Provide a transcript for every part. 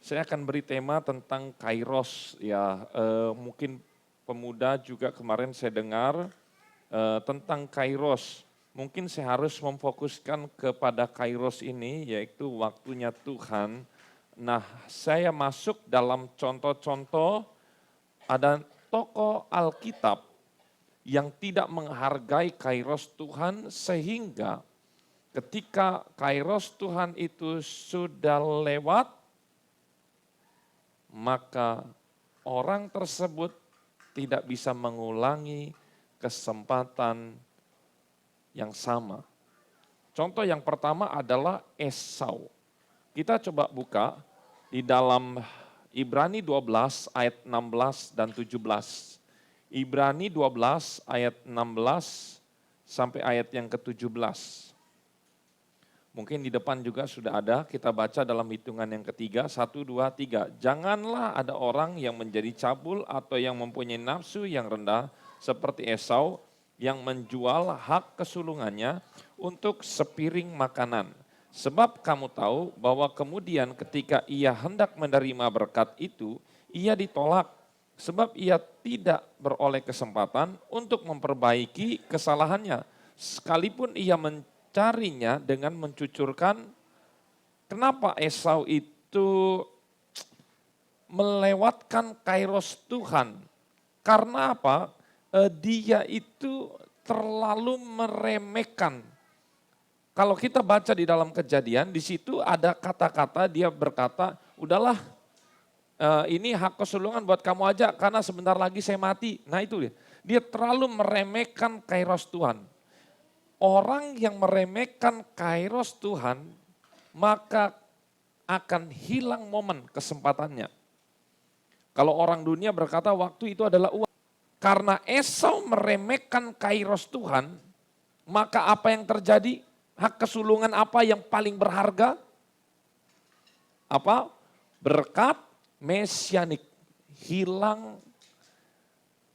Saya akan beri tema tentang Kairos ya. Mungkin pemuda juga kemarin saya dengar tentang Kairos. Mungkin saya harus memfokuskan kepada Kairos ini yaitu waktunya Tuhan. Nah, saya masuk dalam contoh-contoh ada tokoh Alkitab yang tidak menghargai Kairos Tuhan sehingga ketika Kairos Tuhan itu sudah lewat, maka orang tersebut tidak bisa mengulangi kesempatan yang sama. Contoh yang pertama adalah Esau. Kita coba buka di dalam Ibrani 12 ayat 16 dan 17. Ibrani 12 ayat 16 sampai ayat yang ke-17. Mungkin di depan juga sudah ada, kita baca dalam hitungan yang ketiga, 1, 2, 3. Janganlah ada orang yang menjadi cabul atau yang mempunyai nafsu yang rendah seperti Esau yang menjual hak kesulungannya untuk sepiring makanan. Sebab kamu tahu bahwa kemudian ketika ia hendak menerima berkat itu, ia ditolak. Sebab ia tidak beroleh kesempatan untuk memperbaiki kesalahannya. Sekalipun ia mencarinya dengan mencucurkan. Kenapa Esau itu melewatkan Kairos Tuhan? Karena apa? Dia itu terlalu meremehkan. Kalau kita baca di dalam Kejadian, di situ ada kata-kata dia berkata, udahlah ini hak kesulungan buat kamu aja karena sebentar lagi saya mati. Nah itu dia. Dia terlalu meremehkan Kairos Tuhan. Orang yang meremehkan Kairos Tuhan, maka akan hilang momen kesempatannya. Kalau orang dunia berkata waktu itu adalah uang. Karena Esau meremehkan Kairos Tuhan, maka apa yang terjadi? Hak kesulungan apa yang paling berharga? Apa? Berkat mesianik. Hilang.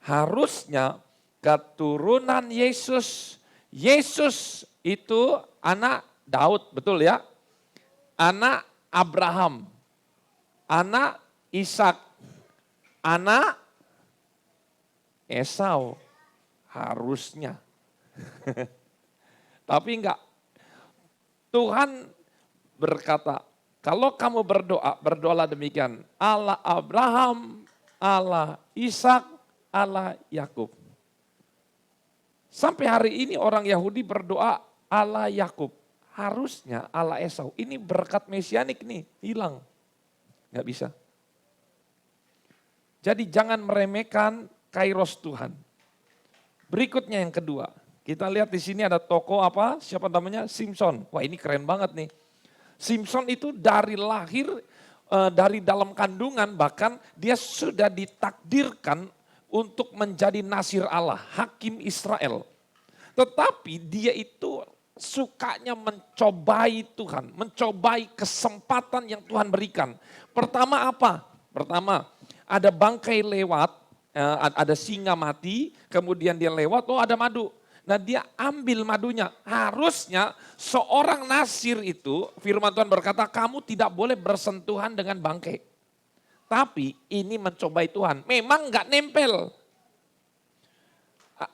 Harusnya keturunan Yesus. Yesus itu anak Daud, betul ya? Anak Abraham, anak Ishak, anak Esau harusnya. Tapi enggak. Tuhan berkata, kalau kamu berdoa, berdoalah demikian. Allah Abraham, Allah Ishak, Allah Yakub. Sampai hari ini orang Yahudi berdoa Allah Yakub. Harusnya Allah Esau. Ini berkat mesianik nih, hilang. Enggak bisa. Jadi jangan meremehkan Kairos Tuhan. Berikutnya yang kedua, kita lihat di sini ada tokoh apa? Siapa namanya? Simpson. Wah ini keren banget nih. Simpson itu dari lahir, dari dalam kandungan bahkan dia sudah ditakdirkan untuk menjadi nasir Allah, hakim Israel. Tetapi dia itu sukanya mencobai Tuhan, mencobai kesempatan yang Tuhan berikan. Pertama apa? Pertama ada bangkai lewat, ada singa mati, kemudian dia lewat, oh ada madu. Nah dia ambil madunya. Harusnya seorang nasir itu, firman Tuhan berkata, kamu tidak boleh bersentuhan dengan bangkai. Tapi ini mencobai Tuhan. Memang enggak nempel.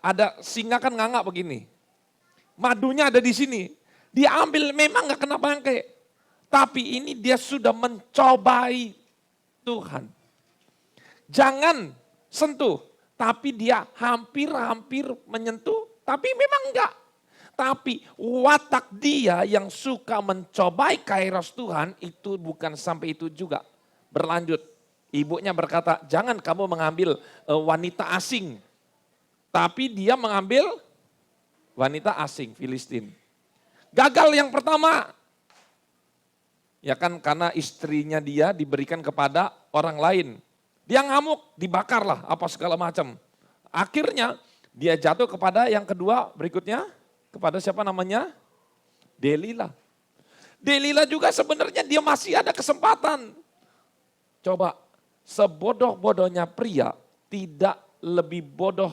Ada singa kan nganga begini. Madunya ada di sini. Dia ambil memang enggak kena bangkai. Tapi ini dia sudah mencobai Tuhan. Jangan sentuh. Tapi dia hampir-hampir menyentuh. Tapi memang enggak. Tapi watak dia yang suka mencobai Kairos Tuhan itu bukan sampai itu juga. Berlanjut. Ibunya berkata, jangan kamu mengambil wanita asing. Tapi dia mengambil wanita asing, Filistin. Gagal yang pertama. Ya kan karena istrinya dia diberikan kepada orang lain. Dia ngamuk, dibakarlah apa segala macam. Akhirnya dia jatuh kepada yang kedua berikutnya. Kepada siapa namanya? Delila. Delila juga sebenarnya dia masih ada kesempatan. Coba, sebodoh-bodohnya pria tidak lebih bodoh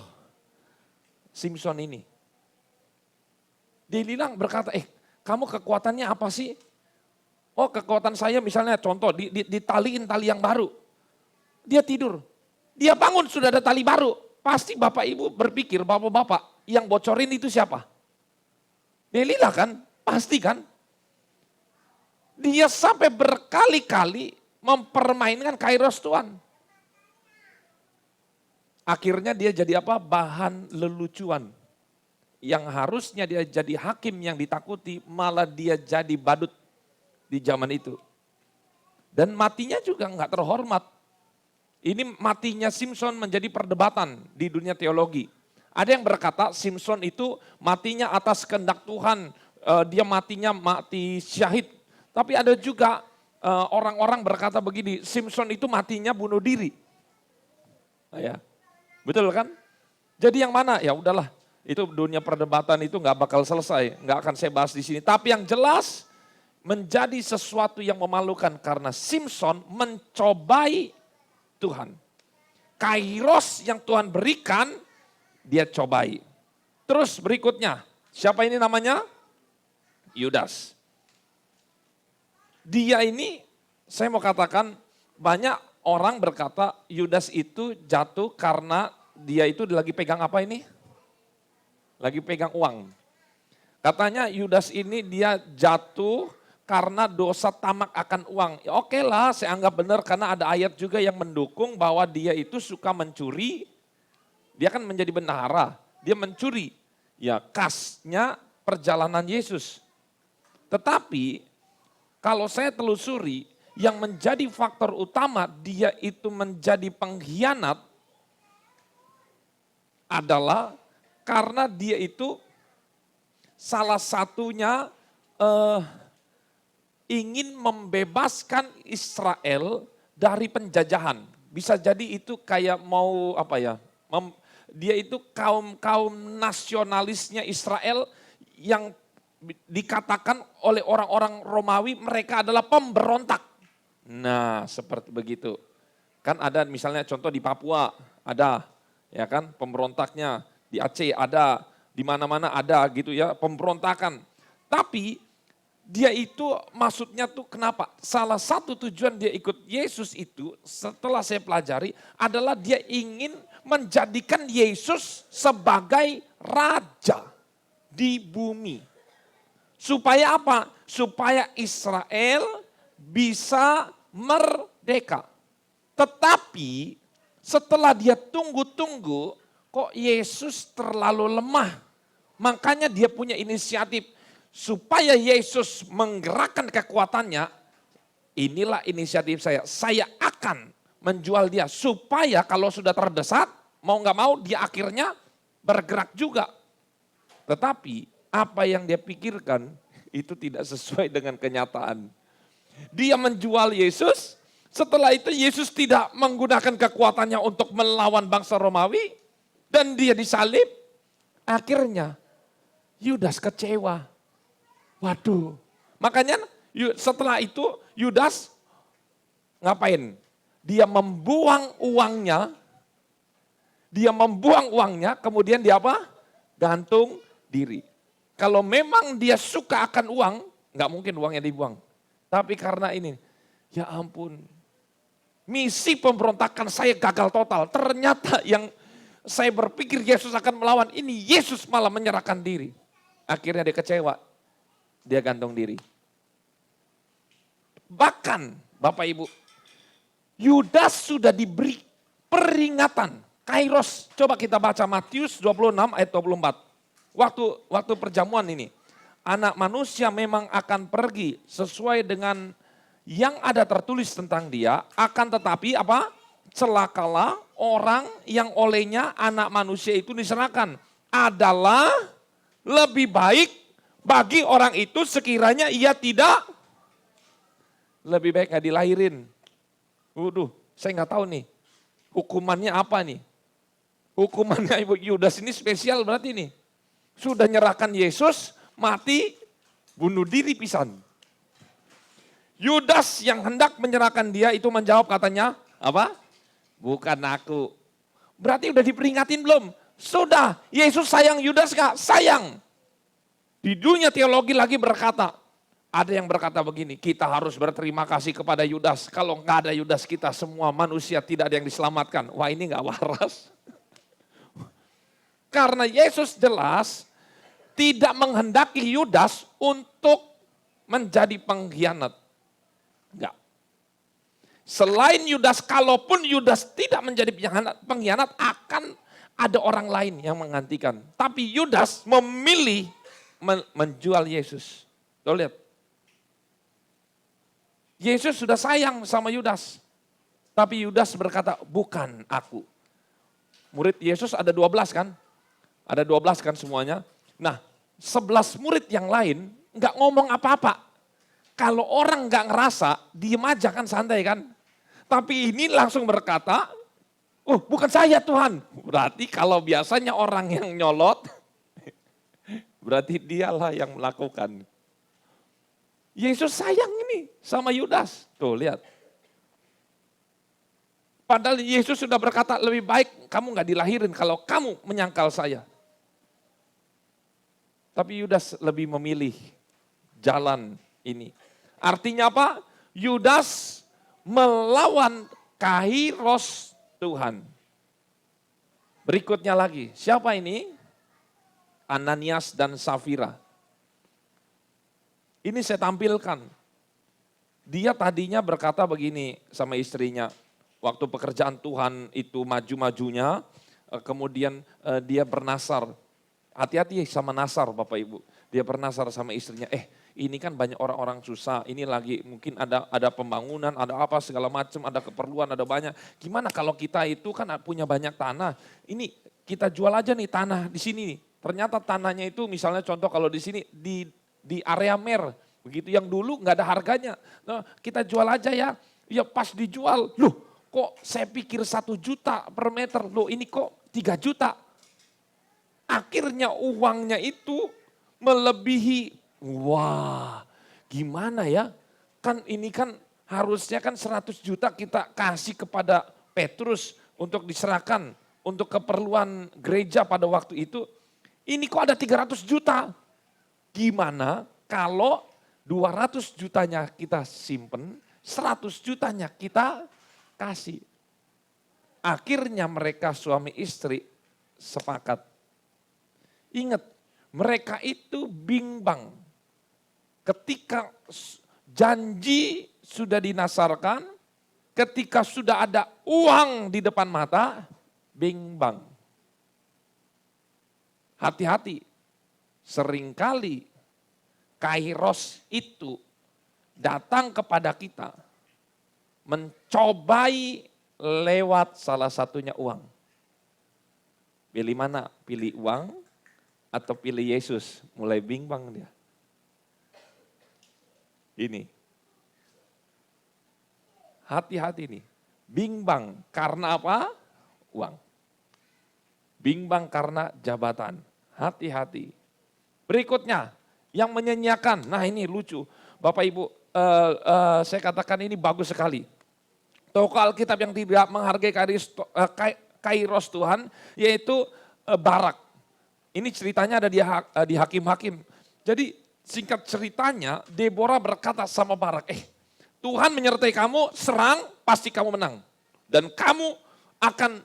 Simpson ini. Delila berkata, kamu kekuatannya apa sih? Oh kekuatan saya misalnya contoh ditaliin tali yang baru. Dia tidur. Dia bangun sudah ada tali baru. Pasti Bapak Ibu berpikir bapak-bapak yang bocorin itu siapa? Delila kan? Pasti kan? Dia sampai berkali-kali mempermainkan kairos Tuhan. Akhirnya dia jadi apa? Bahan lelucuan. Yang harusnya dia jadi hakim yang ditakuti, malah dia jadi badut di zaman itu. Dan matinya juga enggak terhormat. Ini matinya Simson menjadi perdebatan di dunia teologi. Ada yang berkata Simson itu matinya atas kehendak Tuhan, dia matinya mati syahid. Tapi ada juga orang-orang berkata begini, Simson itu matinya bunuh diri. Nah, ya. Betul kan? Jadi yang mana? Ya udahlah, itu dunia perdebatan itu nggak bakal selesai, nggak akan saya bahas di sini. Tapi yang jelas menjadi sesuatu yang memalukan karena Simson mencobai Tuhan. Kairos yang Tuhan berikan, dia cobai. Terus berikutnya, siapa ini namanya? Yudas. Dia ini, saya mau katakan banyak orang berkata Yudas itu jatuh karena dia itu lagi pegang apa ini? Lagi pegang uang. Katanya Yudas ini dia jatuh karena dosa tamak akan uang. Ya oke lah, saya anggap benar karena ada ayat juga yang mendukung bahwa dia itu suka mencuri. Dia kan menjadi bendahara, dia mencuri. Ya kasnya perjalanan Yesus. Tetapi kalau saya telusuri yang menjadi faktor utama dia itu menjadi pengkhianat adalah karena dia itu salah satunya ingin membebaskan Israel dari penjajahan. Bisa jadi itu kayak mau apa ya, dia itu kaum nasionalisnya Israel yang dikatakan oleh orang-orang Romawi mereka adalah pemberontak. Nah seperti begitu. Kan ada misalnya contoh di Papua ada ya kan pemberontaknya, di Aceh ada, di mana-mana ada gitu ya pemberontakan. Tapi dia itu maksudnya tuh kenapa? Salah satu tujuan dia ikut Yesus itu setelah saya pelajari adalah dia ingin menjadikan Yesus sebagai raja di bumi. Supaya apa? Supaya Israel bisa merdeka. Tetapi setelah dia tunggu-tunggu kok Yesus terlalu lemah. Makanya dia punya inisiatif. Supaya Yesus menggerakkan kekuatannya, inilah inisiatif saya. Saya akan menjual dia supaya kalau sudah terdesak, mau nggak mau dia akhirnya bergerak juga. Tetapi apa yang dia pikirkan itu tidak sesuai dengan kenyataan. Dia menjual Yesus, setelah itu Yesus tidak menggunakan kekuatannya untuk melawan bangsa Romawi dan dia disalib. Akhirnya Yudas kecewa. Waduh, makanya setelah itu Yudas ngapain? Dia membuang uangnya, kemudian dia apa? Gantung diri. Kalau memang dia suka akan uang, nggak mungkin uangnya dibuang. Tapi karena ini, ya ampun, misi pemberontakan saya gagal total. Ternyata yang saya berpikir Yesus akan melawan, ini Yesus malah menyerahkan diri. Akhirnya dia kecewa. Dia gantung diri. Bahkan Bapak Ibu, Yudas sudah diberi peringatan. Kairos, coba kita baca Matius 26 ayat 24. Waktu perjamuan ini, anak manusia memang akan pergi sesuai dengan yang ada tertulis tentang dia, akan tetapi apa? Celakalah orang yang olehnya anak manusia itu diserahkan. Adalah lebih baik bagi orang itu sekiranya ia tidak, lebih baik gak dilahirin. Waduh, saya nggak tahu nih hukumannya apa nih. Hukumannya Ibu Yudas ini spesial berarti nih. Sudah nyerahkan Yesus, mati, bunuh diri pisan. Yudas yang hendak menyerahkan dia itu menjawab katanya, apa? Bukan aku. Berarti udah diperingatin belum? Sudah, Yesus sayang Yudas gak? Sayang. Di dunia teologi lagi berkata, Ada yang berkata begini, kita harus berterima kasih kepada Yudas. Kalau nggak ada Yudas kita semua manusia tidak ada yang diselamatkan. Wah ini nggak waras. Karena Yesus jelas tidak menghendaki Yudas untuk menjadi pengkhianat. Enggak. Selain Yudas, kalaupun Yudas tidak menjadi pengkhianat, akan ada orang lain yang menggantikan. Tapi Yudas memilih menjual Yesus. Tuh lihat. Yesus sudah sayang sama Yudas. Tapi Yudas berkata, bukan aku. Murid Yesus ada 12 kan? Ada 12 kan semuanya. Nah 11 murid yang lain nggak ngomong apa-apa. Kalau orang nggak ngerasa, diem aja kan santai kan. Tapi ini langsung berkata, oh bukan saya Tuhan. Berarti kalau biasanya orang yang nyolot, berarti dialah yang melakukan. Yesus sayang ini sama Yudas. Tuh lihat. Padahal Yesus sudah berkata lebih baik kamu gak dilahirin kalau kamu menyangkal saya. Tapi Yudas lebih memilih jalan ini. Artinya apa? Yudas melawan kairos Tuhan. Berikutnya lagi, siapa ini? Ananias dan Safira. Ini saya tampilkan. Dia tadinya berkata begini sama istrinya. Waktu pekerjaan Tuhan itu maju-majunya, kemudian dia bernasar. Hati-hati sama nasar Bapak Ibu. Dia bernasar sama istrinya, ini kan banyak orang-orang susah, ini lagi mungkin ada pembangunan, ada apa segala macam, ada keperluan, ada banyak. Gimana kalau kita itu kan punya banyak tanah, ini kita jual aja nih tanah di sini. Ternyata tanahnya itu misalnya contoh kalau di sini di area Mer, begitu yang dulu nggak ada harganya. Nah, kita jual aja ya. Ya pas dijual, loh kok saya pikir 1 juta per meter, loh ini kok 3 juta. Akhirnya uangnya itu melebihi, wah gimana ya. Kan ini kan harusnya kan 100 juta kita kasih kepada Petrus untuk diserahkan untuk keperluan gereja pada waktu itu. Ini kok ada 300 juta. Gimana kalau 200 jutanya kita simpen, 100 jutanya kita kasih. Akhirnya mereka suami istri sepakat. Ingat, mereka itu bimbang. Ketika janji sudah dinasarkan, ketika sudah ada uang di depan mata, bimbang. Hati-hati. Seringkali kairos itu datang kepada kita mencobai lewat salah satunya uang. Pilih mana? Pilih uang atau pilih Yesus? Mulai bimbang dia. Ini. Hati-hati nih. Bimbang karena apa? Uang. Bimbang karena jabatan. Hati-hati. Berikutnya, yang menyanyiakan. Nah ini lucu. Bapak Ibu, saya katakan ini bagus sekali. Tokoh Alkitab yang tidak menghargai kairos Tuhan, yaitu Barak. Ini ceritanya ada di Hakim-Hakim. Jadi singkat ceritanya, Deborah berkata sama Barak, Tuhan menyertai kamu, serang, pasti kamu menang. Dan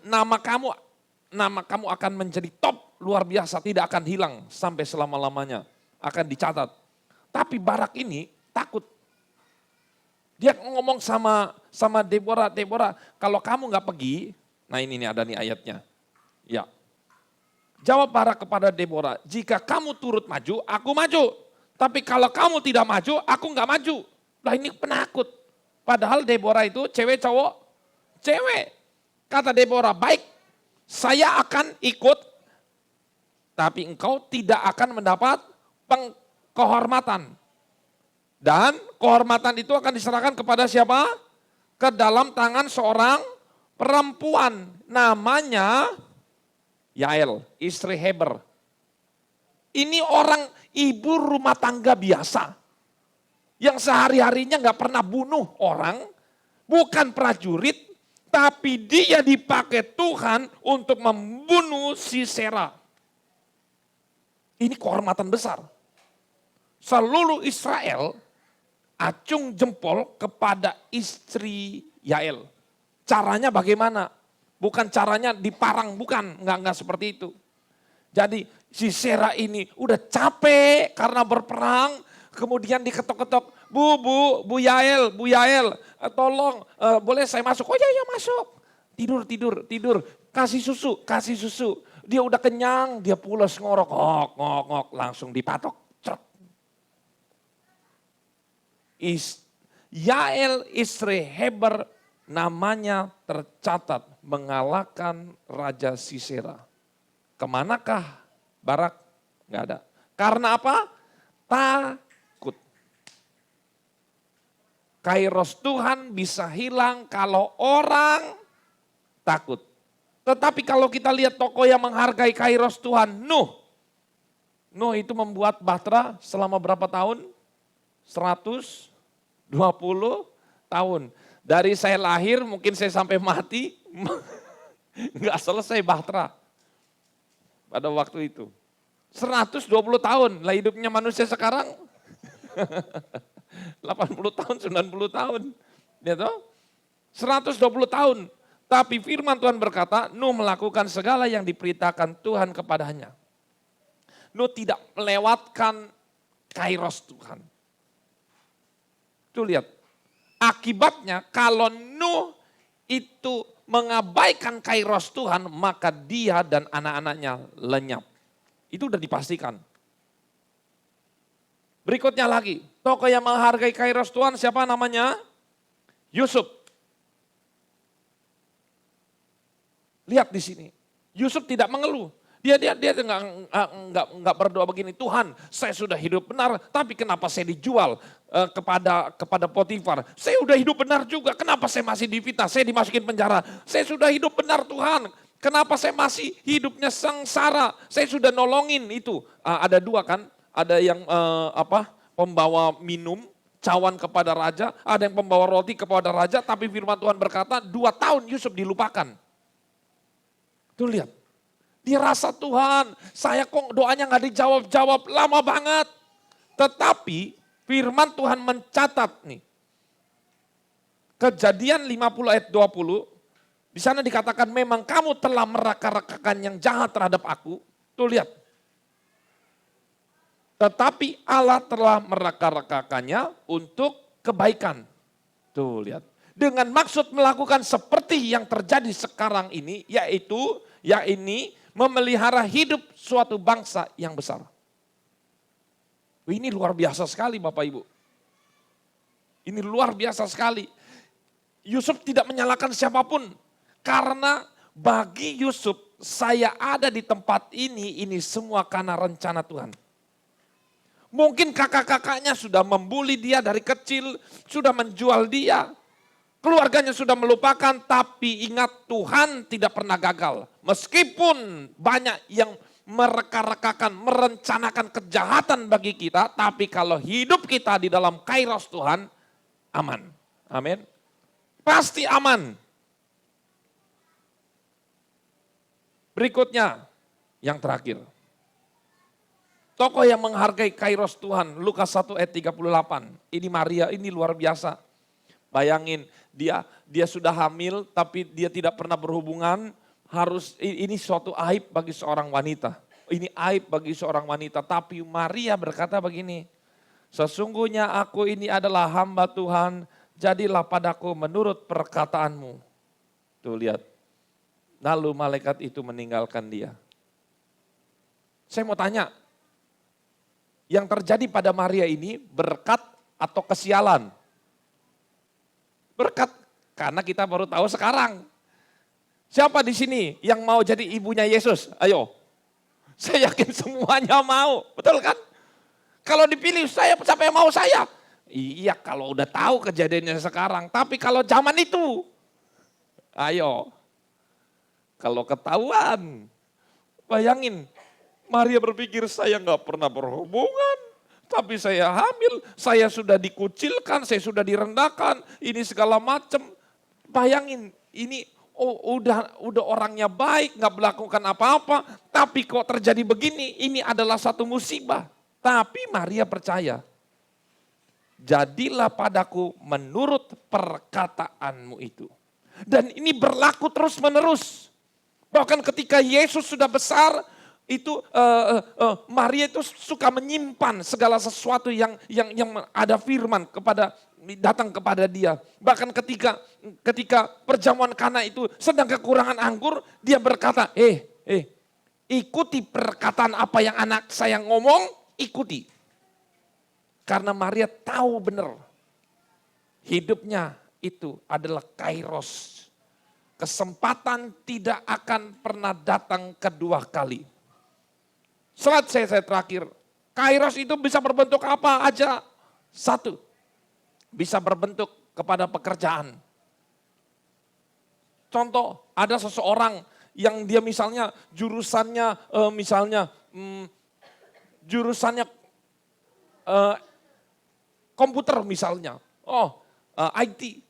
nama kamu akan menjadi top, luar biasa, tidak akan hilang sampai selama-lamanya. Akan dicatat. Tapi Barak ini takut. Dia ngomong sama Deborah, kalau kamu gak pergi, nah ini nih ada nih ayatnya. Ya. Jawab Barak kepada Deborah, jika kamu turut maju, aku maju. Tapi kalau kamu tidak maju, aku gak maju. Lah ini penakut. Padahal Deborah itu cewek cowok? Cewek. Kata Deborah, baik, saya akan ikut. Tapi engkau tidak akan mendapat kehormatan. Dan kehormatan itu akan diserahkan kepada siapa? Ke dalam tangan seorang perempuan. Namanya Yael, istri Heber. Ini orang ibu rumah tangga biasa. Yang sehari-harinya gak pernah bunuh orang. Bukan prajurit. Tapi dia dipakai Tuhan untuk membunuh Sisera. Ini kehormatan besar. Seluruh Israel acung jempol kepada istri Yael. Caranya bagaimana? Bukan caranya diparang, bukan, enggak seperti itu. Jadi Sisera ini udah capek karena berperang, kemudian diketok-ketok, Bu Yael, tolong boleh saya masuk? Oh ya masuk. Tidur, kasih susu. Dia udah kenyang, dia pulas ngorok, ngok, langsung dipatok. Yael istri Heber namanya tercatat mengalahkan Raja Sisera. Kemanakah Barak? Enggak ada. Karena apa? Takut. Kairos Tuhan bisa hilang kalau orang takut. Tetapi kalau kita lihat tokoh yang menghargai kairos Tuhan, Nuh. Nuh itu membuat bahtera selama berapa tahun? 120 tahun. Dari saya lahir mungkin saya sampai mati, enggak selesai bahtera. Pada waktu itu. 120 tahun lah hidupnya manusia sekarang. 80 tahun, 90 tahun. Ya toh? 120 tahun. Tapi firman Tuhan berkata, Nuh melakukan segala yang diperintahkan Tuhan kepadanya. Nuh tidak melewatkan kairos Tuhan. Tuh lihat. Akibatnya kalau Nuh itu mengabaikan kairos Tuhan, maka dia dan anak-anaknya lenyap. Itu udah dipastikan. Berikutnya lagi, tokoh yang menghargai kairos Tuhan siapa namanya? Yusuf. Lihat di sini, Yusuf tidak mengeluh. Dia enggak berdoa begini, Tuhan saya sudah hidup benar, tapi kenapa saya dijual kepada Potifar? Saya sudah hidup benar juga, kenapa saya masih difitnah, saya dimasukin penjara. Saya sudah hidup benar Tuhan, kenapa saya masih hidupnya sengsara? Saya sudah nolongin itu. Ada dua kan, ada yang pembawa minum, cawan kepada raja, ada yang pembawa roti kepada raja, tapi firman Tuhan berkata 2 tahun Yusuf dilupakan. Tuh lihat. Dia rasa Tuhan, saya kok doanya gak dijawab-jawab, lama banget. Tetapi firman Tuhan mencatat nih. Kejadian 50 ayat 20, di sana dikatakan memang kamu telah meraka-rakakan yang jahat terhadap aku. Tuh lihat. Tetapi Allah telah meraka-rakakannya untuk kebaikan. Tuh lihat. Dengan maksud melakukan seperti yang terjadi sekarang ini, yaitu memelihara hidup suatu bangsa yang besar. Ini luar biasa sekali Bapak Ibu. Ini luar biasa sekali. Yusuf tidak menyalahkan siapapun. Karena bagi Yusuf, saya ada di tempat ini semua karena rencana Tuhan. Mungkin kakak-kakaknya sudah membuli dia dari kecil, sudah menjual dia. Keluarganya sudah melupakan, tapi ingat Tuhan tidak pernah gagal. Meskipun banyak yang mereka-rekakan, merencanakan kejahatan bagi kita, tapi kalau hidup kita di dalam kairos Tuhan, aman. Amin. Pasti aman. Berikutnya, yang terakhir. Tokoh yang menghargai kairos Tuhan, Lukas 1 ayat 38. Ini Maria, ini luar biasa. Bayangin, dia sudah hamil tapi dia tidak pernah berhubungan, ini suatu aib bagi seorang wanita. Ini aib bagi seorang wanita, tapi Maria berkata begini, sesungguhnya aku ini adalah hamba Tuhan, jadilah padaku menurut perkataanmu. Tuh lihat, lalu malaikat itu meninggalkan dia. Saya mau tanya, yang terjadi pada Maria ini berkat atau kesialan? Berkat, karena kita baru tahu sekarang. Siapa di sini yang mau jadi ibunya Yesus? Ayo. Saya yakin semuanya mau, betul kan? Kalau dipilih siapa yang mau saya? Iya kalau udah tahu kejadiannya sekarang, tapi kalau zaman itu, ayo. Kalau ketahuan, bayangin, Maria berpikir saya nggak pernah berhubungan. Tapi saya hamil, saya sudah dikucilkan, saya sudah direndahkan, ini segala macam. Bayangin, ini udah orangnya baik, nggak melakukan apa-apa, tapi kok terjadi begini, ini adalah satu musibah. Tapi Maria percaya. jadilah padaku menurut perkataanmu itu. Dan ini berlaku terus menerus. Bahkan ketika Yesus sudah besar, itu Maria itu suka menyimpan segala sesuatu yang ada firman datang kepada dia. Bahkan ketika perjamuan Kana itu sedang kekurangan anggur, dia berkata, ikuti perkataan apa yang anak saya ngomong, ikuti. Karena Maria tahu benar hidupnya itu adalah kairos. Kesempatan tidak akan pernah datang kedua kali. Slide saya terakhir. Kairos itu bisa berbentuk apa aja? Satu, bisa berbentuk kepada pekerjaan. Contoh, ada seseorang yang dia misalnya jurusannya jurusannya komputer misalnya. IT.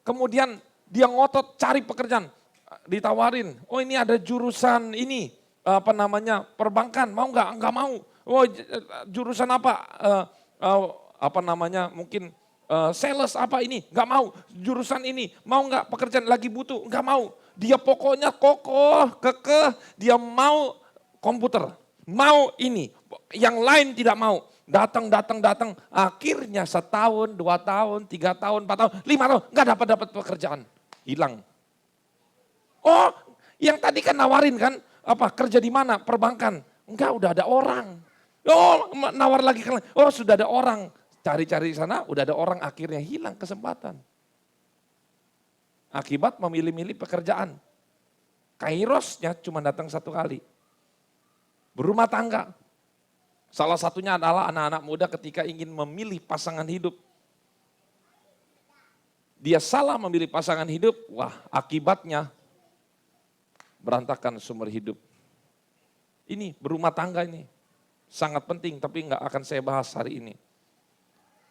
Kemudian dia ngotot cari pekerjaan, ditawarin, ini ada jurusan ini, perbankan, mau nggak? Nggak mau. Jurusan apa? Mungkin sales apa ini? Nggak mau. Jurusan ini, mau nggak? Pekerjaan lagi butuh, nggak mau. Dia pokoknya kokoh, kekeh, dia mau komputer, mau ini, yang lain tidak mau. Datang. Akhirnya 1 tahun, 2 tahun, 3 tahun, 4 tahun, 5 tahun, nggak dapat pekerjaan. Hilang. Yang tadi kan nawarin kan, kerja di mana? Perbankan. Enggak, udah ada orang. Nawar lagi kan. Sudah ada orang. Cari-cari di sana, udah ada orang, akhirnya hilang kesempatan. Akibat memilih-milih pekerjaan. Kairosnya cuma datang 1 kali. Berumah tangga. Salah satunya adalah anak-anak muda ketika ingin memilih pasangan hidup. Dia salah memilih pasangan hidup, akibatnya berantakan sumber hidup. Ini berumah tangga ini sangat penting, tapi nggak akan saya bahas hari ini.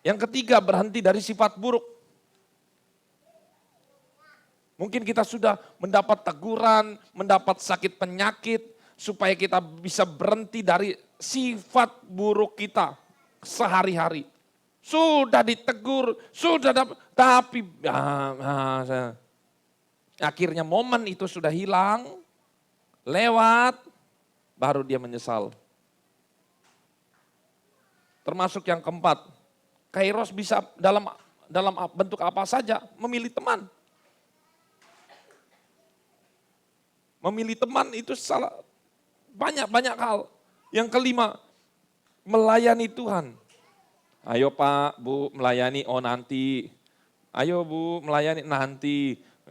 Yang ketiga, berhenti dari sifat buruk. Mungkin kita sudah mendapat teguran, mendapat sakit penyakit, supaya kita bisa berhenti dari sifat buruk kita sehari-hari. Sudah ditegur, tapi akhirnya momen itu sudah hilang, lewat, baru dia menyesal. Termasuk yang keempat, kairos bisa dalam bentuk apa saja, memilih teman. Memilih teman itu banyak hal. Yang kelima, melayani Tuhan. Ayo Pak, Bu melayani, nanti. Ayo Bu melayani,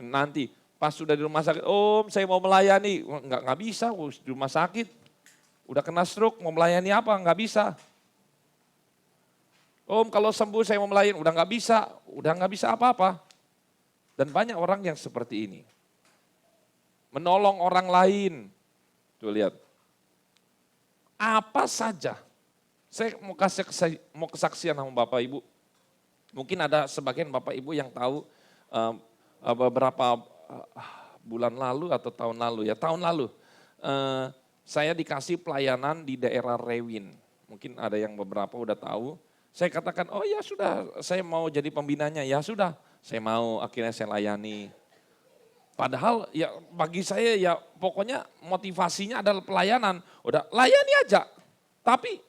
nanti. Pas sudah di rumah sakit, Om saya mau melayani. Nggak bisa, di rumah sakit. Udah kena stroke, mau melayani apa? Nggak bisa. Om kalau sembuh saya mau melayani, udah nggak bisa apa-apa. Dan banyak orang yang seperti ini. Menolong orang lain. Tuh lihat. Apa saja. Saya mau kesaksian sama Bapak Ibu. Mungkin ada sebagian Bapak Ibu yang tahu beberapa bulan lalu atau tahun lalu ya. Tahun lalu saya dikasih pelayanan di daerah Rewin. Mungkin ada yang beberapa udah tahu. Saya katakan, ya sudah saya mau jadi pembinanya. Ya sudah, saya mau, akhirnya saya layani. Padahal ya bagi saya ya pokoknya motivasinya adalah pelayanan. Udah layani aja. Tapi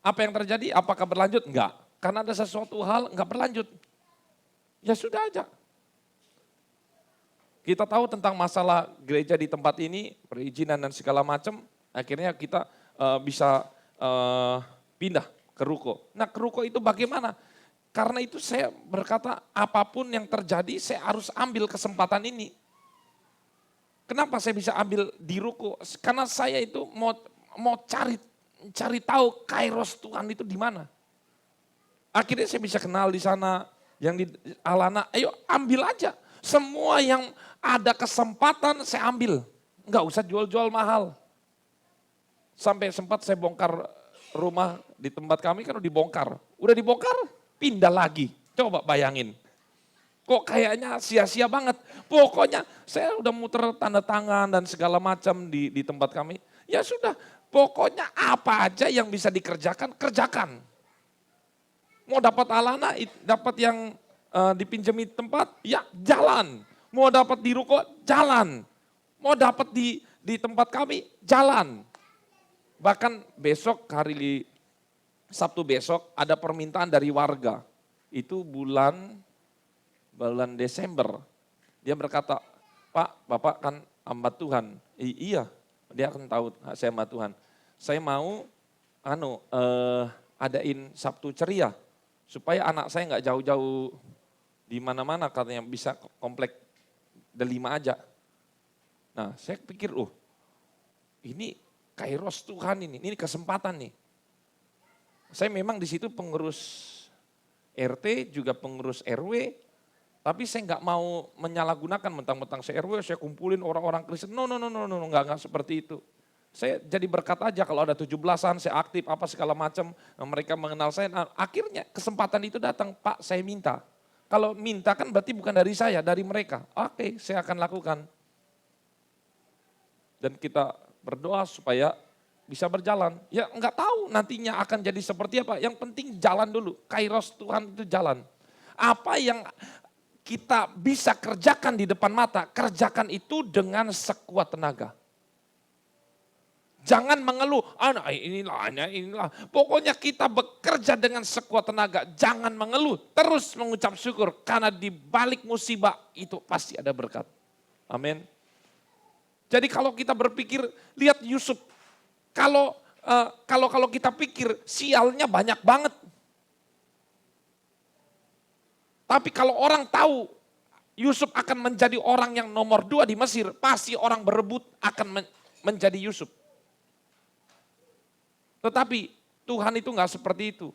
apa yang terjadi? Apakah berlanjut? Enggak. Karena ada sesuatu hal enggak berlanjut. Ya sudah aja. Kita tahu tentang masalah gereja di tempat ini, perizinan dan segala macam. Akhirnya kita bisa pindah ke ruko. Nah ke ruko itu bagaimana? Karena itu saya berkata apapun yang terjadi saya harus ambil kesempatan ini. Kenapa saya bisa ambil di ruko? Karena saya itu mau cari tahu kairos Tuhan itu di mana. Akhirnya saya bisa kenal di sana, yang di Alana, ayo ambil aja. Semua yang ada kesempatan saya ambil. Enggak usah jual-jual mahal. Sampai sempat saya bongkar rumah di tempat kami kan udah dibongkar. Udah dibongkar, pindah lagi. Coba bayangin. Kok kayaknya sia-sia banget. Pokoknya saya udah muter tanda tangan dan segala macam di tempat kami. Ya sudah, pokoknya apa aja yang bisa dikerjakan, kerjakan. Mau dapat alana, dapat yang dipinjami tempat, ya jalan. Mau dapat di ruko, jalan. Mau dapat di tempat kami, jalan. Bahkan besok, hari Sabtu besok, ada permintaan dari warga. Itu bulan Desember. Dia berkata, Pak, Bapak kan hamba Tuhan. Iya, dia akan tahu saya hamba Tuhan. Saya mau adain Sabtu ceria. Supaya anak saya nggak jauh-jauh di mana-mana, katanya bisa komplek Delima aja. Nah, saya pikir, ini kairos Tuhan ini kesempatan nih. Saya memang di situ pengurus RT, juga pengurus RW, tapi saya nggak mau menyalahgunakan mentang-mentang saya RW, saya kumpulin orang-orang Kristen. No, nggak seperti itu. Saya jadi berkat aja kalau ada 17-an, saya aktif apa segala macam, mereka mengenal saya. Nah, akhirnya kesempatan itu datang, Pak saya minta. Kalau minta kan berarti bukan dari saya, dari mereka. Oke, saya akan lakukan. Dan kita berdoa supaya bisa berjalan. Ya nggak tahu nantinya akan jadi seperti apa. Yang penting jalan dulu. Kairos Tuhan itu jalan. Apa yang kita bisa kerjakan di depan mata, kerjakan itu dengan sekuat tenaga. Jangan mengeluh, inilah. Pokoknya kita bekerja dengan sekuat tenaga. Jangan mengeluh, terus mengucap syukur. Karena di balik musibah itu pasti ada berkat. Amin. Jadi kalau kita berpikir, lihat Yusuf. Kalau kita pikir sialnya banyak banget. Tapi kalau orang tahu Yusuf akan menjadi orang yang nomor 2 di Mesir, pasti orang berebut akan menjadi Yusuf. Tetapi Tuhan itu nggak seperti itu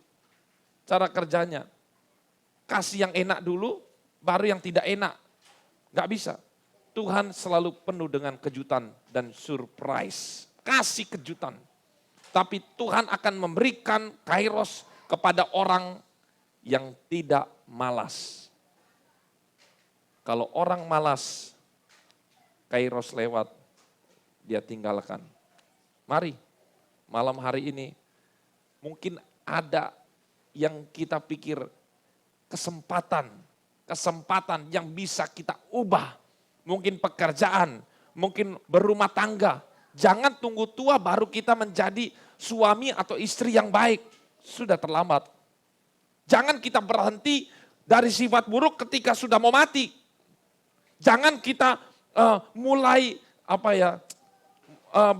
cara kerjanya. Kasih yang enak dulu, baru yang tidak enak. Nggak bisa. Tuhan selalu penuh dengan kejutan dan surprise. Kasih kejutan. Tapi Tuhan akan memberikan kairos kepada orang yang tidak malas. Kalau orang malas, kairos lewat, dia tinggalkan. Mari. Malam hari ini mungkin ada yang kita pikir kesempatan yang bisa kita ubah. Mungkin pekerjaan, mungkin berumah tangga. Jangan tunggu tua baru kita menjadi suami atau istri yang baik. Sudah terlambat. Jangan kita berhenti dari sifat buruk ketika sudah mau mati. Jangan kita mulai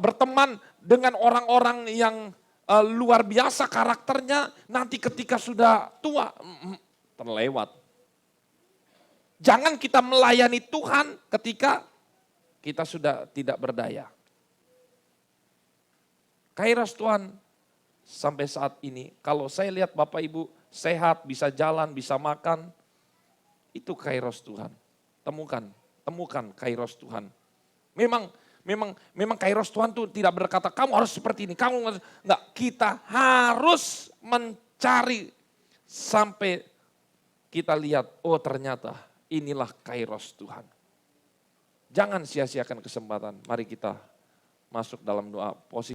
berteman dengan orang-orang yang luar biasa karakternya, nanti ketika sudah tua, terlewat. Jangan kita melayani Tuhan ketika kita sudah tidak berdaya. Kairos Tuhan sampai saat ini, kalau saya lihat Bapak Ibu sehat, bisa jalan, bisa makan, itu kairos Tuhan. Temukan kairos Tuhan. Memang kairos Tuhan itu tidak berkata kamu harus seperti ini, enggak, kita harus mencari sampai kita lihat, oh ternyata inilah kairos Tuhan. Jangan sia-siakan kesempatan. Mari kita masuk dalam doa posisi.